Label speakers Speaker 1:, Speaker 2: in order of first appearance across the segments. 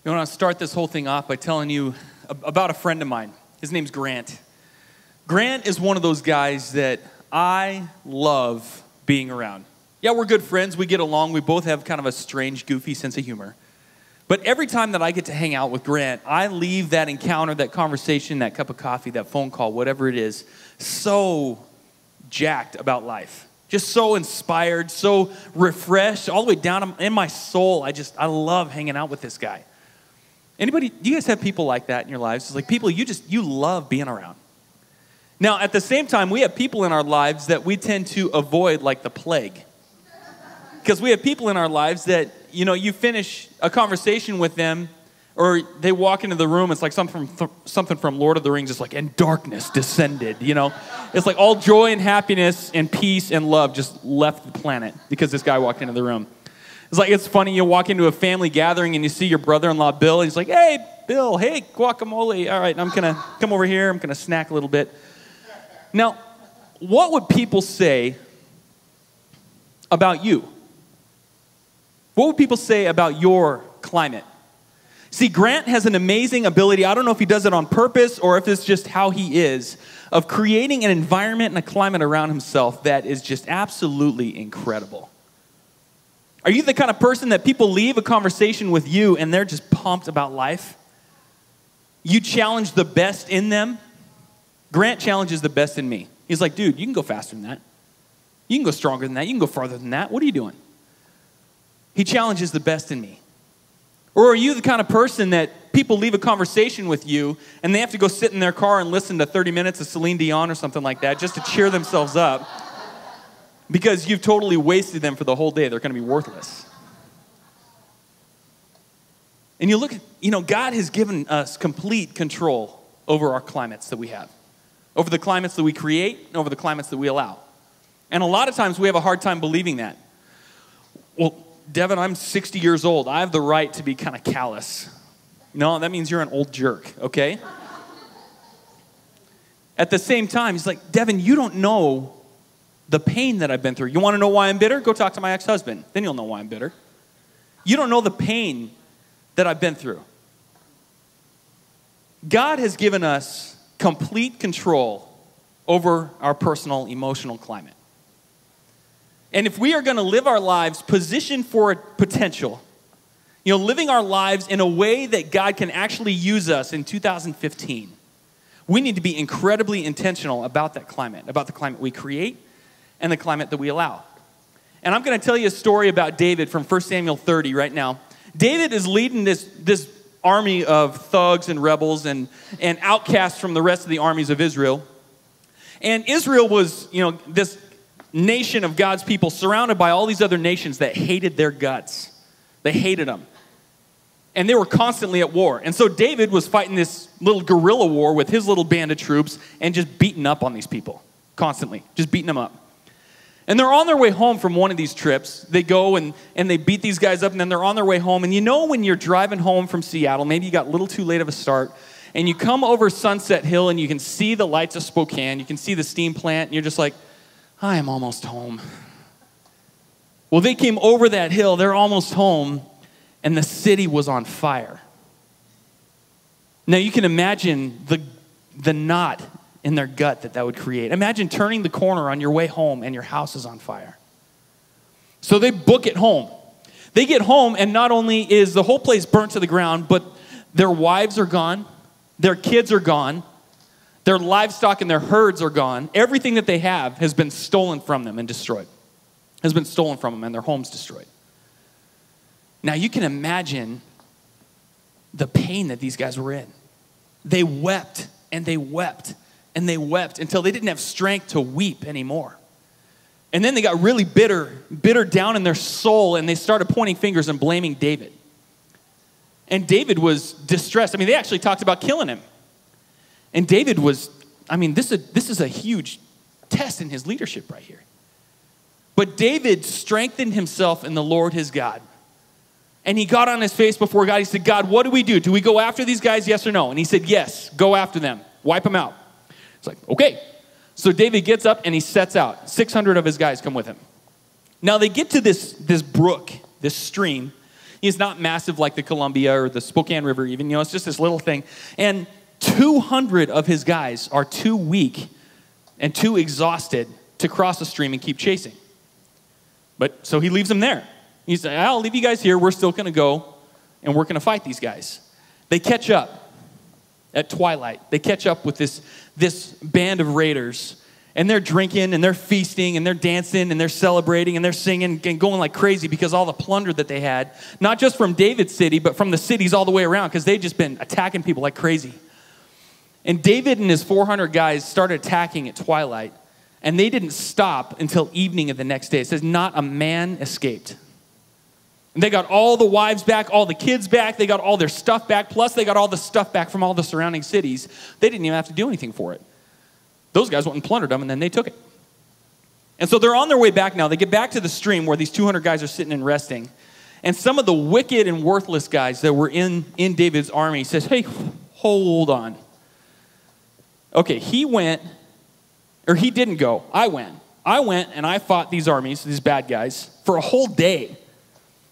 Speaker 1: I want to start this whole thing off by telling you about a friend of mine. His name's Grant. Grant is one of those guys that I love being around. Yeah, we're good friends. We get along. We both have kind of a strange, goofy sense of humor. But every time that I get to hang out with Grant, I leave that encounter, that conversation, that cup of coffee, that phone call, whatever it is, so jacked about life. Just so inspired, so refreshed, all the way down in my soul. I love hanging out with this guy. Do you guys have people like that in your lives? It's like people you love being around. Now, at the same time, we have people in our lives that we tend to avoid like the plague. Because we have people in our lives that, you finish a conversation with them, or they walk into the room, it's like something from Lord of the Rings, it's like, and darkness descended, It's like all joy and happiness and peace and love just left the planet because this guy walked into the room. It's funny, you walk into a family gathering and you see your brother-in-law, Bill, and he's like, hey, Bill, hey, guacamole. All right, I'm going to come over here. I'm going to snack a little bit. Now, what would people say about you? What would people say about your climate? See, Grant has an amazing ability. I don't know if he does it on purpose or if it's just how he is, of creating an environment and a climate around himself that is just absolutely incredible. Are you the kind of person that people leave a conversation with you and they're just pumped about life? You challenge the best in them? Grant challenges the best in me. He's like, dude, you can go faster than that. You can go stronger than that. You can go farther than that. What are you doing? He challenges the best in me. Or are you the kind of person that people leave a conversation with you and they have to go sit in their car and listen to 30 minutes of Celine Dion or something like that just to cheer themselves up? Because you've totally wasted them for the whole day. They're going to be worthless. And you look at, God has given us complete control over our climates that we have. Over the climates that we create and over the climates that we allow. And a lot of times we have a hard time believing that. Well, Devin, I'm 60 years old. I have the right to be kind of callous. No, that means you're an old jerk, okay? At the same time, he's like, Devin, you don't know the pain that I've been through. You want to know why I'm bitter? Go talk to my ex-husband. Then you'll know why I'm bitter. You don't know the pain that I've been through. God has given us complete control over our personal emotional climate. And if we are going to live our lives positioned for potential, living our lives in a way that God can actually use us in 2015, we need to be incredibly intentional about that climate, about the climate we create and the climate that we allow. And I'm going to tell you a story about David from 1 Samuel 30 right now. David is leading this army of thugs and rebels and outcasts from the rest of the armies of Israel. And Israel was, this nation of God's people surrounded by all these other nations that hated their guts. They hated them. And they were constantly at war. And so David was fighting this little guerrilla war with his little band of troops and just beating up on these people constantly, just beating them up. And they're on their way home from one of these trips. They go and they beat these guys up, and then they're on their way home. And when you're driving home from Seattle, maybe you got a little too late of a start, and you come over Sunset Hill and you can see the lights of Spokane, you can see the steam plant, and you're just like, I am almost home. Well, they came over that hill, they're almost home, and the city was on fire. Now you can imagine the knot in their gut that would create. Imagine turning the corner on your way home and your house is on fire. So they book it home. They get home, and not only is the whole place burnt to the ground, but their wives are gone, their kids are gone, their livestock and their herds are gone. Everything that they have has been stolen from them and destroyed. Has been stolen from them and their homes destroyed. Now you can imagine the pain that these guys were in. They wept and they wept and they wept until they didn't have strength to weep anymore. And then they got really bitter down in their soul, and they started pointing fingers and blaming David. And David was distressed. They actually talked about killing him. And David was, this is a huge test in his leadership right here. But David strengthened himself in the Lord his God. And he got on his face before God. He said, God, what do we do? Do we go after these guys, yes or no? And he said, yes, go after them. Wipe them out. It's like, okay. So David gets up and he sets out. 600 of his guys come with him. Now they get to this brook, this stream. He's not massive like the Columbia or the Spokane River even. It's just this little thing. And 200 of his guys are too weak and too exhausted to cross the stream and keep chasing. But so he leaves them there. He said, I'll leave you guys here. We're still going to go and we're going to fight these guys. They catch up at twilight. They catch up with this band of raiders. And they're drinking and they're feasting and they're dancing and they're celebrating and they're singing and going like crazy because all the plunder that they had, not just from David's city, but from the cities all the way around, because they'd just been attacking people like crazy. And David and his 400 guys started attacking at twilight, and they didn't stop until evening of the next day. It says not a man escaped. And they got all the wives back, all the kids back, they got all their stuff back, plus they got all the stuff back from all the surrounding cities. They didn't even have to do anything for it. Those guys went and plundered them, and then they took it. And so they're on their way back now. They get back to the stream where these 200 guys are sitting and resting. And some of the wicked and worthless guys that were in David's army says, hey, hold on. Okay, he didn't go. I went. I went and I fought these armies, these bad guys, for a whole day.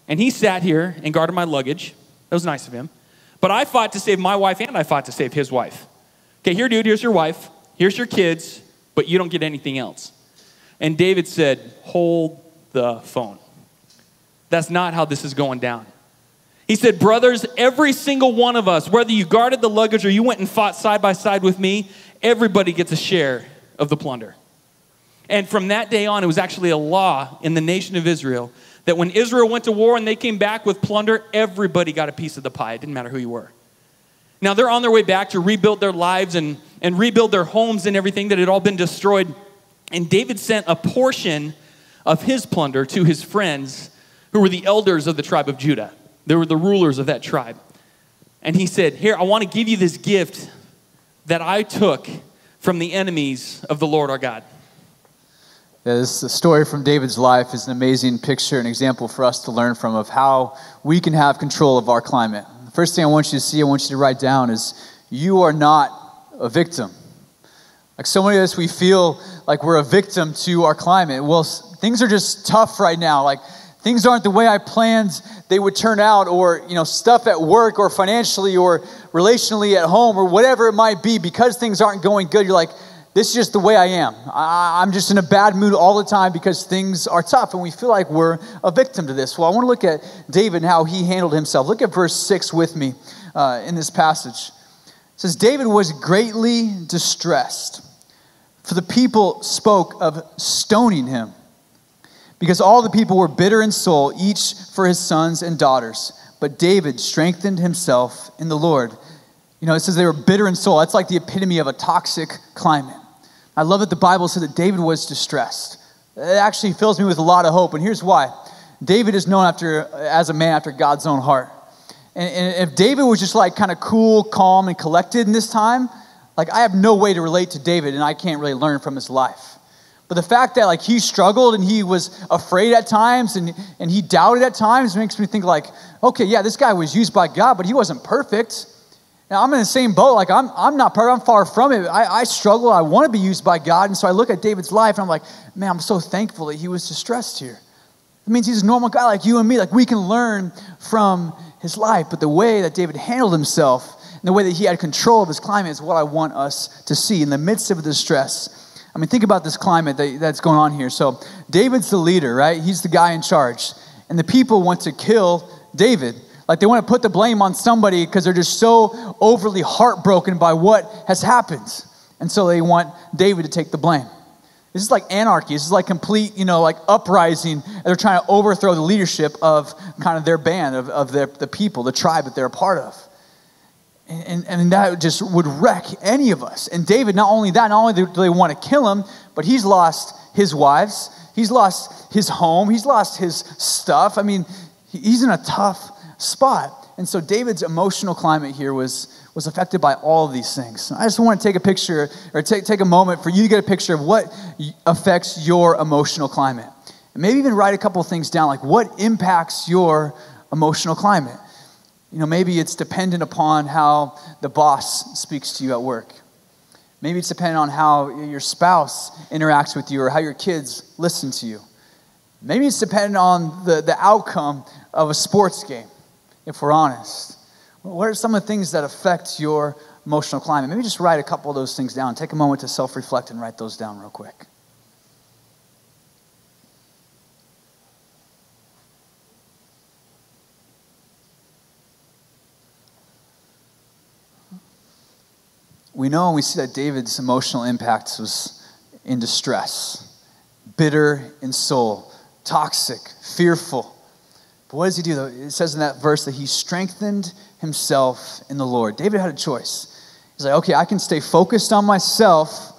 Speaker 1: And he sat here and guarded my luggage. That was nice of him. But I fought to save my wife and I fought to save his wife. Okay, here, dude, here's your wife. Here's your kids, but you don't get anything else. And David said, hold the phone. That's not how this is going down. He said, brothers, every single one of us, whether you guarded the luggage or you went and fought side by side with me, everybody gets a share of the plunder. And from that day on, it was actually a law in the nation of Israel that when Israel went to war and they came back with plunder, everybody got a piece of the pie. It didn't matter who you were. Now, they're on their way back to rebuild their lives and rebuild their homes and everything that had all been destroyed. And David sent a portion of his plunder to his friends who were the elders of the tribe of Judah. They were the rulers of that tribe. And he said, here, I want to give you this gift that I took from the enemies of the Lord our God.
Speaker 2: Yeah, the story from David's life is an amazing picture, an example for us to learn from of how we can have control of our climate. The first thing I want you to see, I want you to write down is you are not a victim. Like so many of us, we feel like we're a victim to our climate. Well, things are just tough right now. Like things aren't the way I planned they would turn out, or stuff at work or financially or relationally at home or whatever it might be. Because things aren't going good, you're like, this is just the way I am. I'm just in a bad mood all the time because things are tough, and we feel like we're a victim to this. Well, I want to look at David and how he handled himself. Look at verse 6 with me in this passage. It says, David was greatly distressed, for the people spoke of stoning him, because all the people were bitter in soul, each for his sons and daughters. But David strengthened himself in the Lord. It says they were bitter in soul. That's like the epitome of a toxic climate. I love that the Bible said that David was distressed. It actually fills me with a lot of hope, and here's why. David is known as a man after God's own heart. And if David was just like kind of cool, calm, and collected in this time, like I have no way to relate to David, and I can't really learn from his life. But the fact that like he struggled and he was afraid at times and he doubted at times makes me think like, okay, yeah, this guy was used by God, but he wasn't perfect. Now, I'm in the same boat. Like I'm not perfect. I'm far from it. I struggle. I want to be used by God. And so I look at David's life and I'm like, man, I'm so thankful that he was distressed here. It means he's a normal guy like you and me. Like we can learn from his life. But the way that David handled himself and the way that he had control of his climate is what I want us to see in the midst of the distress. I mean, think about this climate that's going on here. So David's the leader, right? He's the guy in charge. And the people want to kill David. Like they want to put the blame on somebody because they're just so overly heartbroken by what has happened. And so they want David to take the blame. This is like anarchy. This is like complete, like uprising. And they're trying to overthrow the leadership of kind of their band, of the people, the tribe that they're a part of. And that just would wreck any of us. And David, not only do they want to kill him, but he's lost his wives. He's lost his home. He's lost his stuff. I mean, he's in a tough spot. And so David's emotional climate here was affected by all of these things. I just want to take a picture, or take a moment for you to get a picture of what affects your emotional climate. And maybe even write a couple of things down, like what impacts your emotional climate. Maybe it's dependent upon how the boss speaks to you at work. Maybe it's dependent on how your spouse interacts with you or how your kids listen to you. Maybe it's dependent on the outcome of a sports game. if we're honest? What are some of the things that affect your emotional climate? Maybe just write a couple of those things down. Take a moment to self-reflect and write those down real quick. We know and we see that David's emotional impact was in distress, bitter in soul, toxic, fearful. But what does he do, though? It says in that verse that he strengthened himself in the Lord. David had a choice. He's like, okay, I can stay focused on myself,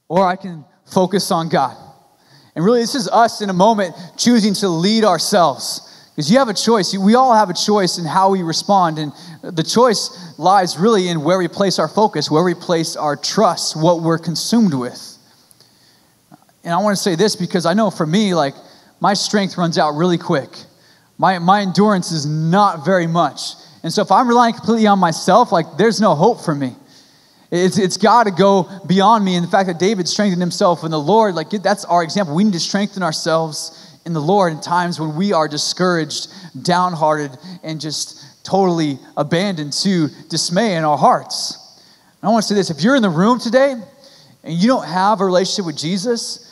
Speaker 2: or I can focus on God. And really, this is us in a moment choosing to lead ourselves. Because you have a choice. We all have a choice in how we respond. And the choice lies really in where we place our focus, where we place our trust, what we're consumed with. And I want to say this because I know for me, like, my strength runs out really quick. My endurance is not very much. And so if I'm relying completely on myself, like, there's no hope for me. It's got to go beyond me. And the fact that David strengthened himself in the Lord, like, that's our example. We need to strengthen ourselves in the Lord in times when we are discouraged, downhearted, and just totally abandoned to dismay in our hearts. And I want to say this. If you're in the room today and you don't have a relationship with Jesus,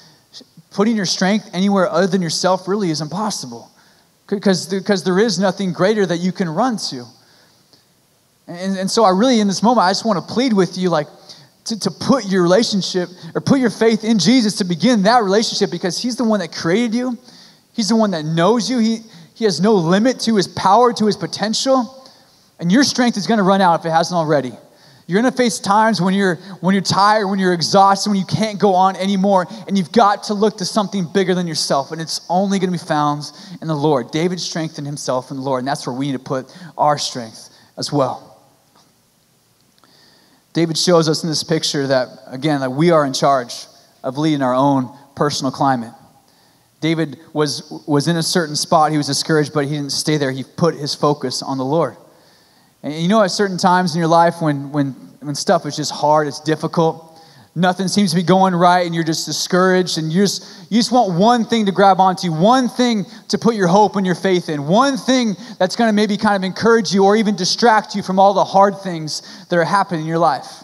Speaker 2: putting your strength anywhere other than yourself really is impossible. Because there is nothing greater that you can run to. And so I really, in this moment, I just want to plead with you, like, to put your relationship or put your faith in Jesus to begin that relationship, because he's the one that created you. He's the one that knows you. He has no limit to his power, to his potential. And your strength is going to run out if it hasn't already. You're going to face times when you're tired, when you're exhausted, when you can't go on anymore, and you've got to look to something bigger than yourself, and it's only going to be found in the Lord. David strengthened himself in the Lord, and that's where we need to put our strength as well. David shows us in this picture that, again, that we are in charge of leading our own personal climate. David was in a certain spot. He was discouraged, but he didn't stay there. He put his focus on the Lord. And you know, at certain times in your life when stuff is just hard, it's difficult, nothing seems to be going right, and you're just discouraged, and you just want one thing to grab onto, one thing to put your hope and your faith in, one thing that's going to maybe kind of encourage you or even distract you from all the hard things that are happening in your life.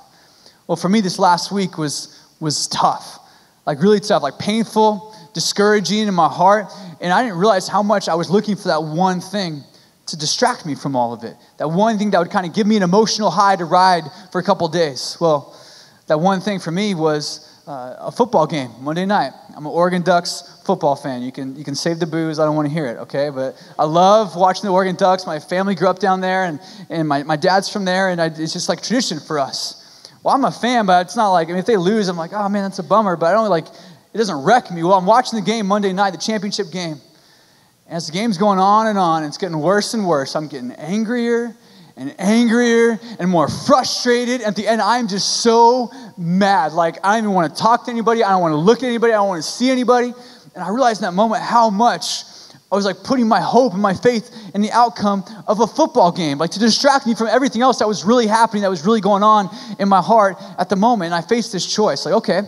Speaker 2: Well, for me, this last week was tough, like really tough, like painful, discouraging in my heart, and I didn't realize how much I was looking for that one thing to distract me from all of it. That one thing that would kind of give me an emotional high to ride for a couple days. Well, that one thing for me was a football game Monday night. I'm an Oregon Ducks football fan. You can save the booze. I don't want to hear it, okay? But I love watching the Oregon Ducks. My family grew up down there, and my dad's from there, and it's just like tradition for us. Well, I'm a fan, but it's not like, I mean, if they lose, I'm like, oh man, that's a bummer. But I don't like, it doesn't wreck me. Well, I'm watching the game Monday night, the championship game. As the game's going on, it's getting worse and worse. I'm getting angrier and angrier and more frustrated. At the end, I'm just so mad. Like, I don't even want to talk to anybody. I don't want to look at anybody. I don't want to see anybody. And I realized in that moment how much I was like putting my hope and my faith in the outcome of a football game, like to distract me from everything else that was really happening, that was really going on in my heart at the moment. And I faced this choice. Like, okay,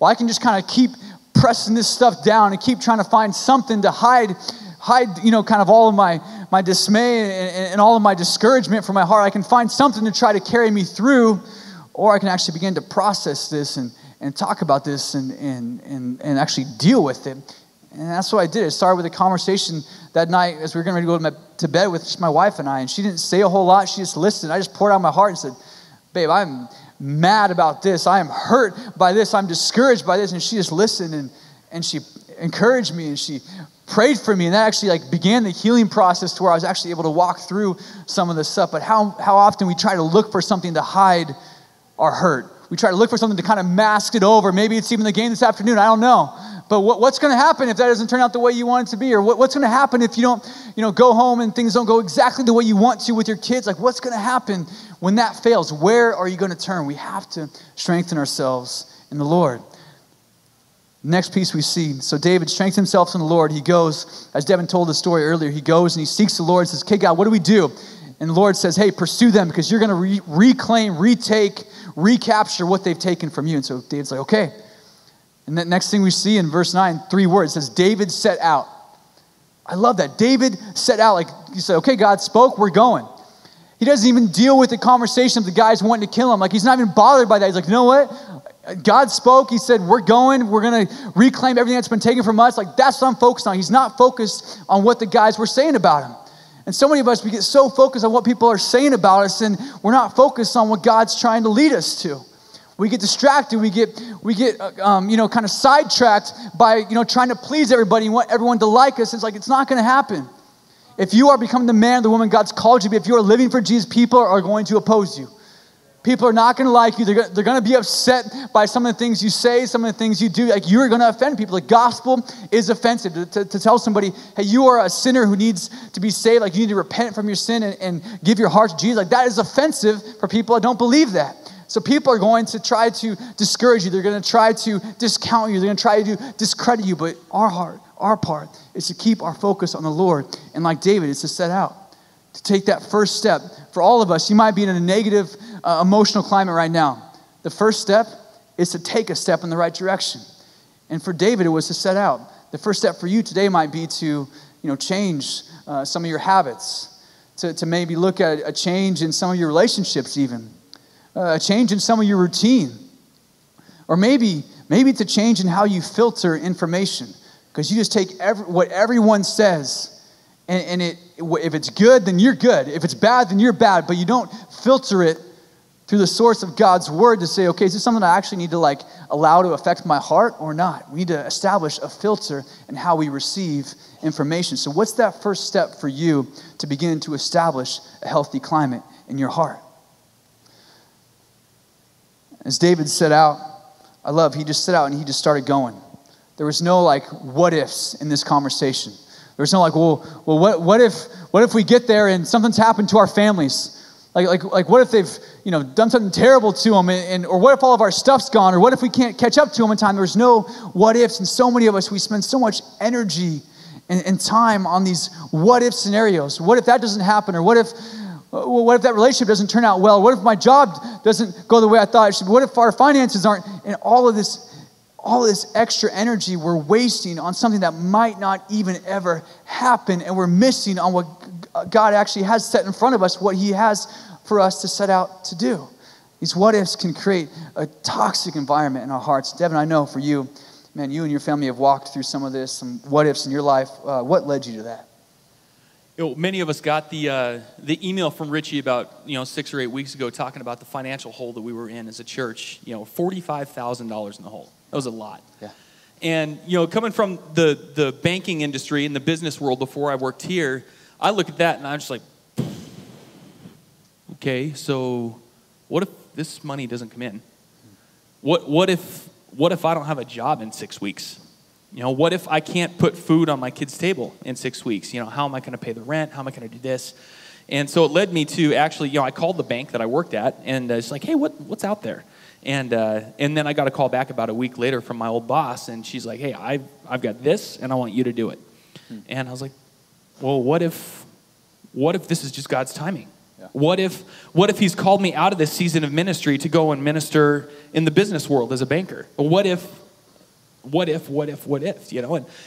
Speaker 2: well, I can just kind of keep pressing this stuff down and keep trying to find something to hide, you know, kind of all of my dismay and all of my discouragement from my heart. I can find something to try to carry me through, or I can actually begin to process this and talk about this and actually deal with it. And that's what I did. It started with a conversation that night as we were getting ready to go to bed with just my wife and I, and she didn't say a whole lot. She just listened. I just poured out my heart and said, babe, I'm mad about this. I am hurt by this. I'm discouraged by this. And she just listened and she encouraged me and she prayed for me, and that actually like began the healing process to where I was actually able to walk through some of this stuff. But how often we try to look for something to hide our hurt. We try to look for something to kind of mask it over. Maybe it's even the game this afternoon. I don't know. But what's going to happen if that doesn't turn out the way you want it to be? Or what's going to happen if you don't, go home and things don't go exactly the way you want to with your kids? Like, what's going to happen when that fails? Where are you going to turn? We have to strengthen ourselves in the Lord. Next piece we see. So David strengthens himself in the Lord. He goes, as Devin told the story earlier, he goes and he seeks the Lord and says, okay, God, what do we do? And the Lord says, hey, pursue them because you're going to reclaim, retake, recapture what they've taken from you. And so David's like, okay. And the next thing we see in verse 9, 3 words, it says, David set out. I love that. David set out, like he said, okay, God spoke, we're going. He doesn't even deal with the conversation of the guys wanting to kill him. Like, he's not even bothered by that. He's like, you know what? God spoke. He said, we're going. We're going to reclaim everything that's been taken from us. Like, that's what I'm focused on. He's not focused on what the guys were saying about him. And so many of us, we get so focused on what people are saying about us, and we're not focused on what God's trying to lead us to. We get distracted. We get kind of sidetracked by, trying to please everybody and want everyone to like us. It's like, it's not going to happen. If you are becoming the man or the woman God's called you to be, if you are living for Jesus, people are going to oppose you. People are not going to like you. They're going to be upset by some of the things you say, some of the things you do. Like, you're going to offend people. The gospel is offensive. To tell somebody, hey, you are a sinner who needs to be saved. Like, you need to repent from your sin and give your heart to Jesus. Like, that is offensive for people that don't believe that. So people are going to try to discourage you. They're going to try to discount you. They're going to try to discredit you. But our part is to keep our focus on the Lord. And like David, it's to set out, to take that first step. For all of us, you might be in a negative emotional climate right now. The first step is to take a step in the right direction. And for David, it was to set out. The first step for you today might be to change some of your habits, to maybe look at a change in some of your relationships even, a change in some of your routine, or maybe it's a change in how you filter information, because you just take what everyone says, and if it's good, then you're good. If it's bad, then you're bad, but you don't filter it through the source of God's word to say, okay, is this something I actually need to allow to affect my heart or not? We need to establish a filter in how we receive information. So what's that first step for you to begin to establish a healthy climate in your heart? As David set out, he just set out and he just started going. There was no what ifs in this conversation. There was no what if we get there and something's happened to our families? Like what if they've done something terrible to them, or what if all of our stuff's gone, or what if we can't catch up to them in time? There's no what ifs, and so many of us, we spend so much energy and time on these what if scenarios. What if that doesn't happen, or what if that relationship doesn't turn out well? What if my job doesn't go the way I thought it should? What if our finances aren't? And all of this extra energy we're wasting on something that might not even ever happen, and we're missing on what God actually has set in front of us, what he has for us to set out to do. These what ifs can create a toxic environment in our hearts. Devin, I know for you, man, you and your family have walked through some of this, some what ifs in your life. What led you to that?
Speaker 1: Many of us got the email from Richie about 6 or 8 weeks ago talking about the financial hole that we were in as a church. $45,000 in the hole. That was a lot.
Speaker 2: Yeah.
Speaker 1: And coming from the banking industry and the business world before I worked here, I look at that and I'm just like, okay, so what if this money doesn't come in? What if I don't have a job in 6 weeks? What if I can't put food on my kid's table in 6 weeks? How am I going to pay the rent? How am I going to do this? And so it led me to actually, I called the bank that I worked at, and it's like, hey, what's out there? And then I got a call back about a week later from my old boss, and she's like, hey, I've got this, and I want you to do it. And I was like, well, what if this is just God's timing? Yeah. What if he's called me out of this season of ministry to go and minister in the business world as a banker? What if,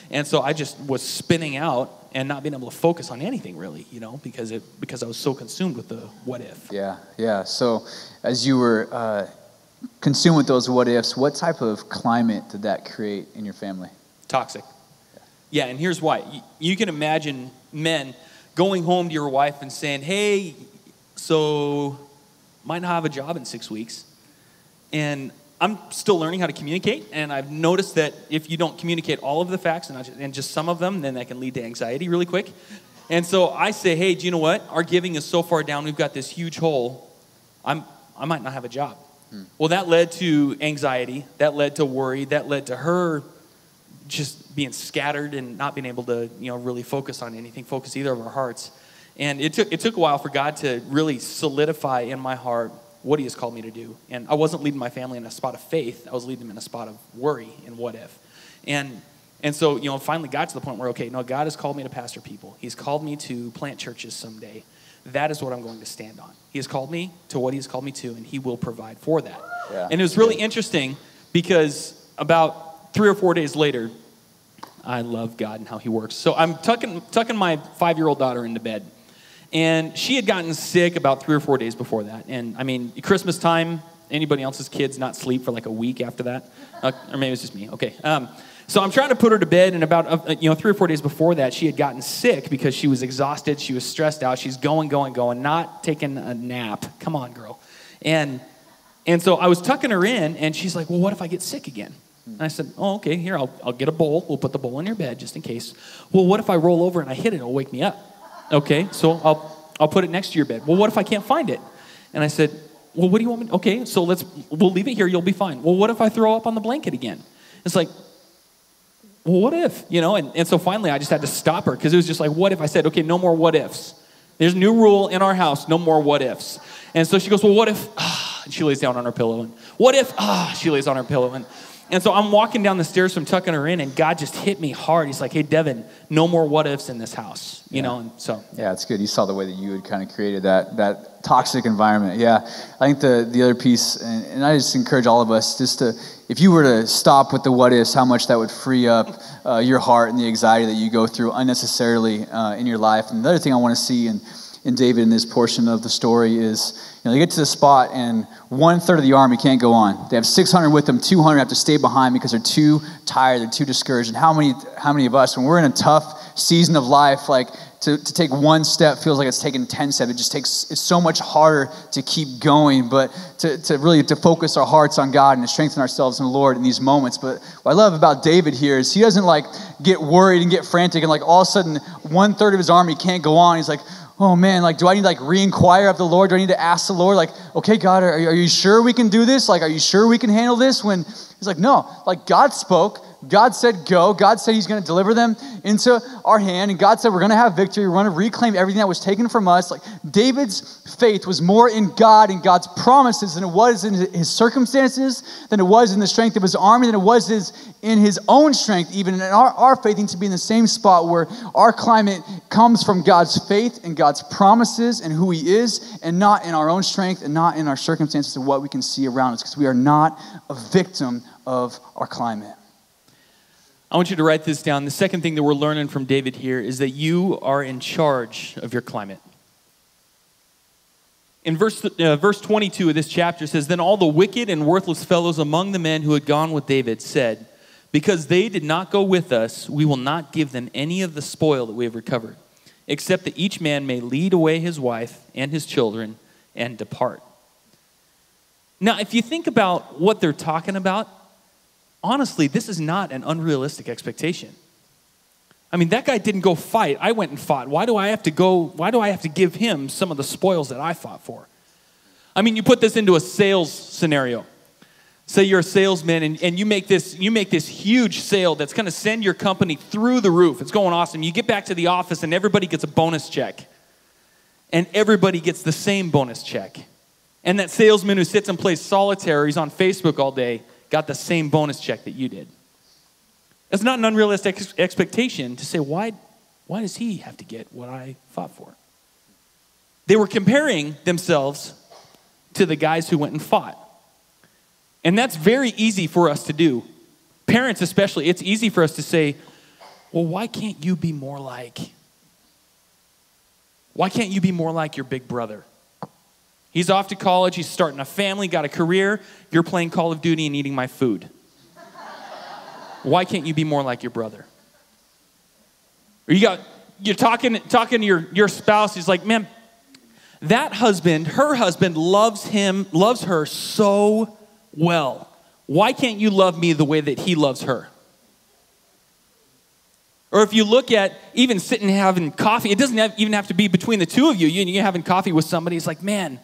Speaker 1: and so I just was spinning out and not being able to focus on anything really, because I was so consumed with the what if.
Speaker 2: Yeah. So as you were consumed with those what ifs, what type of climate did that create in your family?
Speaker 1: Toxic. Yeah, and here's why. You can imagine men going home to your wife and saying, hey, so might not have a job in 6 weeks. And I'm still learning how to communicate, and I've noticed that if you don't communicate all of the facts and just some of them, then that can lead to anxiety really quick. And so I say, hey, do you know what? Our giving is so far down, we've got this huge hole. I might not have a job. Well, that led to anxiety. That led to worry. That led to her just being scattered and not being able to, really focus on anything, focus either of our hearts. And it took a while for God to really solidify in my heart what he has called me to do. And I wasn't leading my family in a spot of faith. I was leading them in a spot of worry and what if. And so, finally got to the point where, okay, no, God has called me to pastor people. He's called me to plant churches someday. That is what I'm going to stand on. He has called me to what he has called me to, and he will provide for that. Yeah. And it was really interesting because about 3 or 4 days later, I love God and how he works. So I'm tucking my 5-year-old daughter into bed. And she had gotten sick about 3 or 4 days before that. And I mean, Christmas time, anybody else's kids not sleep for like a week after that? Or maybe it's just me. Okay. So I'm trying to put her to bed, and about 3 or 4 days before that, she had gotten sick because she was exhausted, she was stressed out, she's going, not taking a nap. Come on, girl. And so I was tucking her in, and she's like, well, what if I get sick again? And I said, oh, okay, here, I'll get a bowl. We'll put the bowl in your bed just in case. Well, what if I roll over and I hit it? It'll wake me up. Okay, so I'll put it next to your bed. Well, what if I can't find it? And I said, well, what do you want me to? Okay, so we'll leave it here. You'll be fine. Well, what if I throw up on the blanket again? It's like, well, what if? And so finally I just had to stop her because it was just like, what if? I said, okay, no more what ifs. There's a new rule in our house, no more what ifs. And so she goes, well, what if? And she lays down on her pillow. And what if? She lays on her pillow. And so I'm walking down the stairs from tucking her in, and God just hit me hard. He's like, hey, Devin, no more what ifs in this house, you know? And so
Speaker 2: yeah, it's good. You saw the way that you had kind of created that toxic environment. Yeah, I think the other piece, and I just encourage all of us just to, if you were to stop with the what ifs, how much that would free up your heart and the anxiety that you go through unnecessarily in your life. And the other thing I want to see in David in this portion of the story is, they get to the spot and 1/3 of the army can't go on. They have 600 with them, 200 have to stay behind because they're too tired, they're too discouraged. And how many of us, when we're in a tough season of life, like to take one step feels like it's taking 10 steps. It's so much harder to keep going, but to really focus our hearts on God and to strengthen ourselves in the Lord in these moments. But what I love about David here is he doesn't like get worried and get frantic and like all of a sudden 1/3 of his army can't go on. He's like, oh man, like, do I need to like re-inquire of the Lord? Do I need to ask the Lord, like, okay, God, are you sure we can do this? Like, are you sure we can handle this? When he's like, no, like God spoke, God said go, God said he's going to deliver them into our hand, and God said we're going to have victory, we're going to reclaim everything that was taken from us. Like David's faith was more in God and God's promises than it was in his circumstances, than it was in the strength of his army, than it was in his own strength even. And our faith needs to be in the same spot where our climate comes from God's faith and God's promises and who he is, and not in our own strength and not in our circumstances and what we can see around us, because we are not a victim of our climate.
Speaker 1: I want you to write this down. The second thing that we're learning from David here is that you are in charge of your climate. In verse 22 of this chapter, it says, then all the wicked and worthless fellows among the men who had gone with David said, because they did not go with us, we will not give them any of the spoil that we have recovered, except that each man may lead away his wife and his children and depart. Now, if you think about what they're talking about, honestly, this is not an unrealistic expectation. I mean, that guy didn't go fight. I went and fought. Why do I have to go? Why do I have to give him some of the spoils that I fought for? I mean, you put this into a sales scenario. Say you're a salesman and you make this huge sale that's going to send your company through the roof. It's going awesome. You get back to the office and everybody gets a bonus check. And everybody gets the same bonus check. And that salesman who sits and plays solitaire, he's on Facebook all day, got the same bonus check that you did. It's not an unrealistic expectation to say, why does he have to get what I fought for? They were comparing themselves to the guys who went and fought. And that's very easy for us to do. Parents especially, it's easy for us to say, well, why can't you be more like your big brother? He's off to college, he's starting a family, got a career, you're playing Call of Duty and eating my food. Why can't you be more like your brother? Or you're talking to your spouse, he's like, man, her husband loves her so well. Why can't you love me the way that he loves her? Or if you look at even sitting and having coffee, it doesn't even have to be between the two of you. You're having coffee with somebody, it's like, man,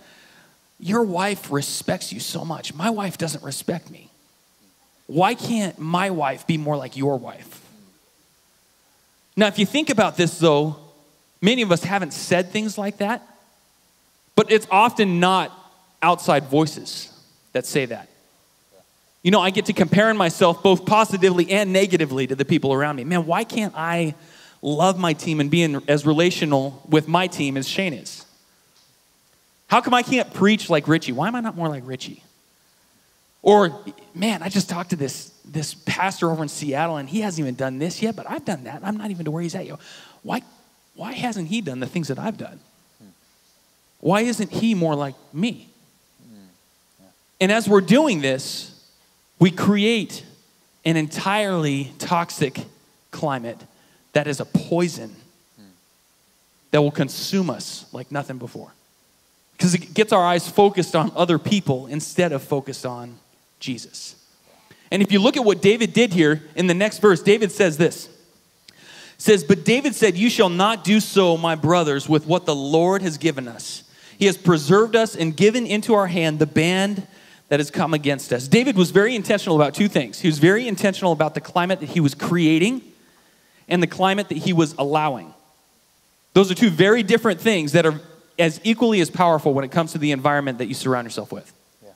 Speaker 1: your wife respects you so much. My wife doesn't respect me. Why can't my wife be more like your wife? Now, if you think about this, though, many of us haven't said things like that, but it's often not outside voices that say that. You know, I get to comparing myself both positively and negatively to the people around me. Man, why can't I love my team and be as relational with my team as Shane is? How come I can't preach like Richie? Why am I not more like Richie? Or, man, I just talked to this pastor over in Seattle, and he hasn't even done this yet, but I've done that. I'm not even to where he's at. Why hasn't he done the things that I've done? Why isn't he more like me? And as we're doing this, we create an entirely toxic climate that is a poison that will consume us like nothing before. Because it gets our eyes focused on other people instead of focused on Jesus. And if you look at what David did here in the next verse, David says this. It says, "But David said, 'You shall not do so, my brothers, with what the Lord has given us. He has preserved us and given into our hand the band that has come against us.'" David was very intentional about two things. He was very intentional about the climate that he was creating and the climate that he was allowing. Those are two very different things that are as equally as powerful when it comes to the environment that you surround yourself with. Yeah.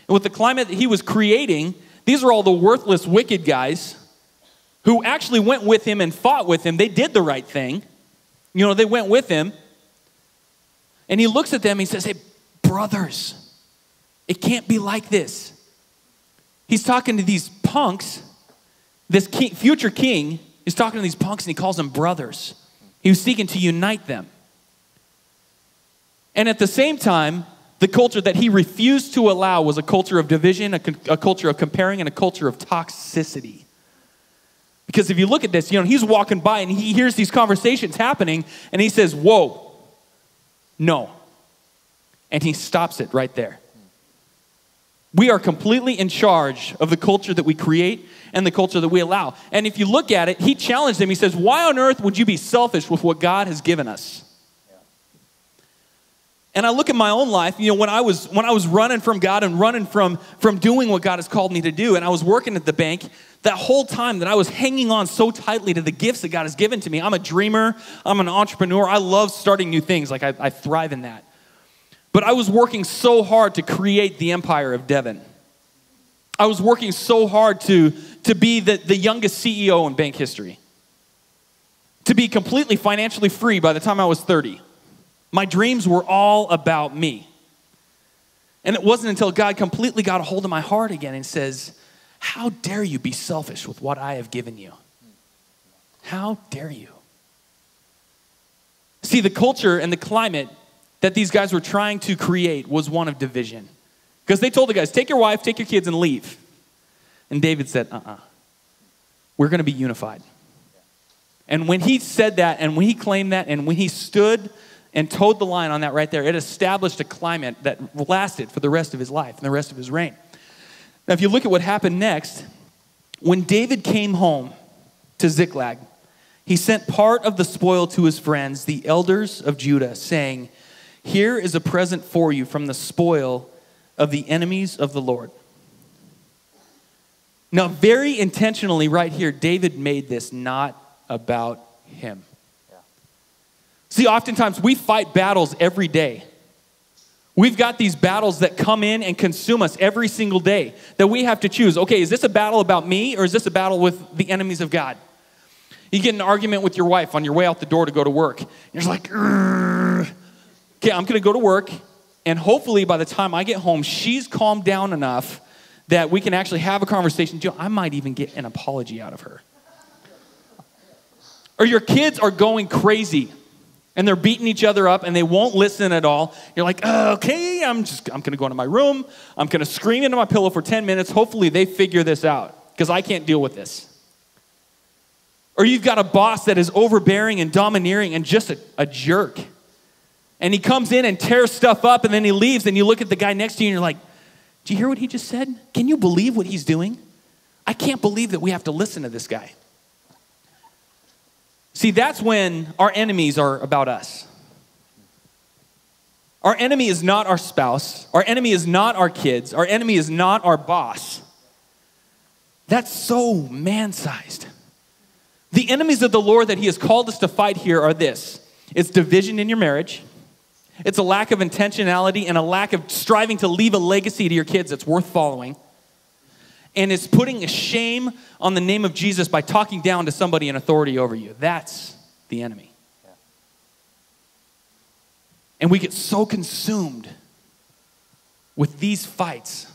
Speaker 1: And with the climate that he was creating, these are all the worthless, wicked guys who actually went with him and fought with him. They did the right thing. They went with him. And he looks at them and he says, "Hey, brothers, it can't be like this." He's talking to these punks. This future king is talking to these punks and he calls them brothers. He was seeking to unite them. And at the same time, the culture that he refused to allow was a culture of division, a culture of comparing, and a culture of toxicity. Because if you look at this, he's walking by and he hears these conversations happening and he says, "Whoa, no." And he stops it right there. We are completely in charge of the culture that we create and the culture that we allow. And if you look at it, he challenged them. He says, "Why on earth would you be selfish with what God has given us?" And I look at my own life, when I was running from God and running from doing what God has called me to do, and I was working at the bank, that whole time that I was hanging on so tightly to the gifts that God has given to me. I'm a dreamer. I'm an entrepreneur. I love starting new things. Like I thrive in that. But I was working so hard to create the empire of Devon. I was working so hard to be the youngest CEO in bank history. To be completely financially free by the time I was 30. My dreams were all about me. And it wasn't until God completely got a hold of my heart again and says, "How dare you be selfish with what I have given you? How dare you?" See, the culture and the climate that these guys were trying to create was one of division. Because they told the guys, "Take your wife, take your kids, and leave." And David said, "We're going to be unified." And when he said that, and when he claimed that, and when he stood and towed the line on that right there, it established a climate that lasted for the rest of his life and the rest of his reign. Now, if you look at what happened next, when David came home to Ziklag, he sent part of the spoil to his friends, the elders of Judah, saying, "Here is a present for you from the spoil of the enemies of the Lord." Now, very intentionally right here, David made this not about him. See, oftentimes we fight battles every day. We've got these battles that come in and consume us every single day that we have to choose. Okay, is this a battle about me or is this a battle with the enemies of God? You get in an argument with your wife on your way out the door to go to work. You're just like, "Urgh." Okay, I'm going to go to work, and hopefully by the time I get home, she's calmed down enough that we can actually have a conversation. I might even get an apology out of her. Or your kids are going crazy. And they're beating each other up and they won't listen at all. You're like, "Okay, I'm going to go into my room. I'm going to scream into my pillow for 10 minutes. Hopefully they figure this out because I can't deal with this." Or you've got a boss that is overbearing and domineering and just a jerk. And he comes in and tears stuff up and then he leaves and you look at the guy next to you and you're like, "Do you hear what he just said? Can you believe what he's doing? I can't believe that we have to listen to this guy." See, that's when our enemies are about us. Our enemy is not our spouse. Our enemy is not our kids. Our enemy is not our boss. That's so man-sized. The enemies of the Lord that he has called us to fight here are this. It's division in your marriage. It's a lack of intentionality and a lack of striving to leave a legacy to your kids that's worth following. And it's putting a shame on the name of Jesus by talking down to somebody in authority over you. That's the enemy. Yeah. And we get so consumed with these fights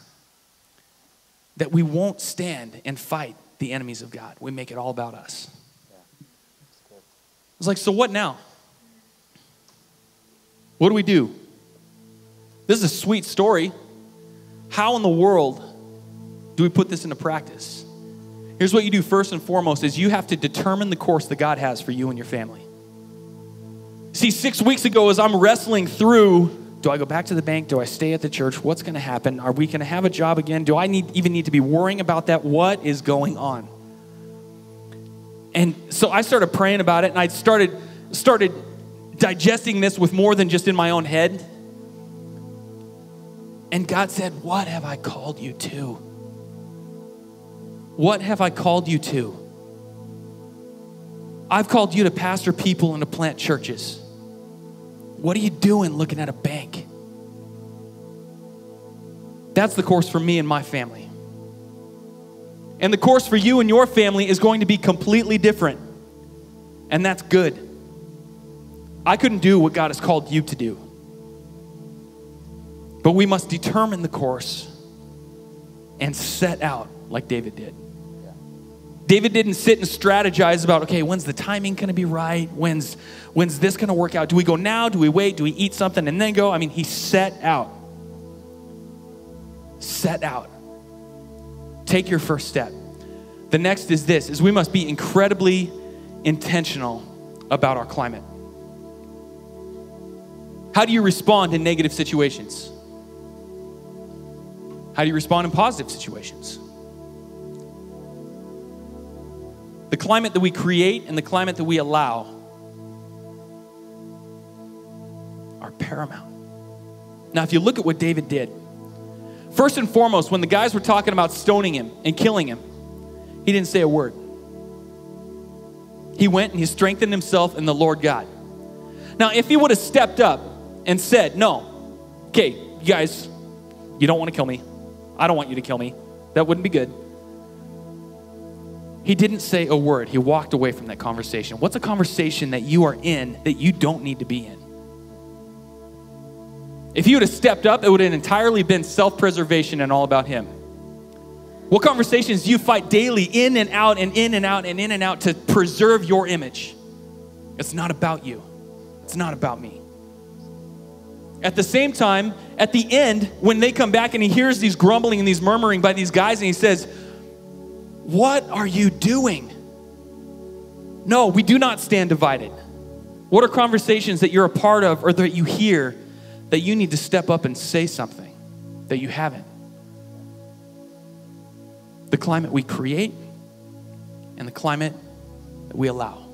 Speaker 1: that we won't stand and fight the enemies of God. We make it all about us. It's like, so what now? What do we do? This is a sweet story. How in the world do we put this into practice? Here's what you do first and foremost is you have to determine the course that God has for you and your family. See, 6 weeks ago as I'm wrestling through, do I go back to the bank? Do I stay at the church? What's going to happen? Are we going to have a job again? Do I even need to be worrying about that? What is going on? And so I started praying about it, and I started digesting this with more than just in my own head. And God said, what have I called you to? What have I called you to? I've called you to pastor people and to plant churches. What are you doing looking at a bank? That's the course for me and my family. And the course for you and your family is going to be completely different. And that's good. I couldn't do what God has called you to do. But we must determine the course and set out like David did. Yeah. David didn't sit and strategize about, okay, when's the timing going to be right? When's this going to work out? Do we go now? Do we wait? Do we eat something and then go? I mean, he set out. Set out. Take your first step. The next is this, is we must be incredibly intentional about our climate. How do you respond in negative situations? How do you respond in positive situations? The climate that we create and the climate that we allow are paramount. Now, if you look at what David did, first and foremost, when the guys were talking about stoning him and killing him, he didn't say a word. He went and he strengthened himself in the Lord God. Now, if he would have stepped up and said, no, okay, you guys, you don't want to kill me. I don't want you to kill me. That wouldn't be good. He didn't say a word. He walked away from that conversation. What's a conversation that you are in that you don't need to be in? If he would have stepped up, it would have entirely been self-preservation and all about him. What conversations do you fight daily in and out and in and out and in and out to preserve your image? It's not about you. It's not about me. At the same time, at the end, when they come back and he hears these grumbling and these murmuring by these guys and he says, what are you doing? No, we do not stand divided. What are conversations that you're a part of or that you hear that you need to step up and say something that you haven't? The climate we create and the climate that we allow.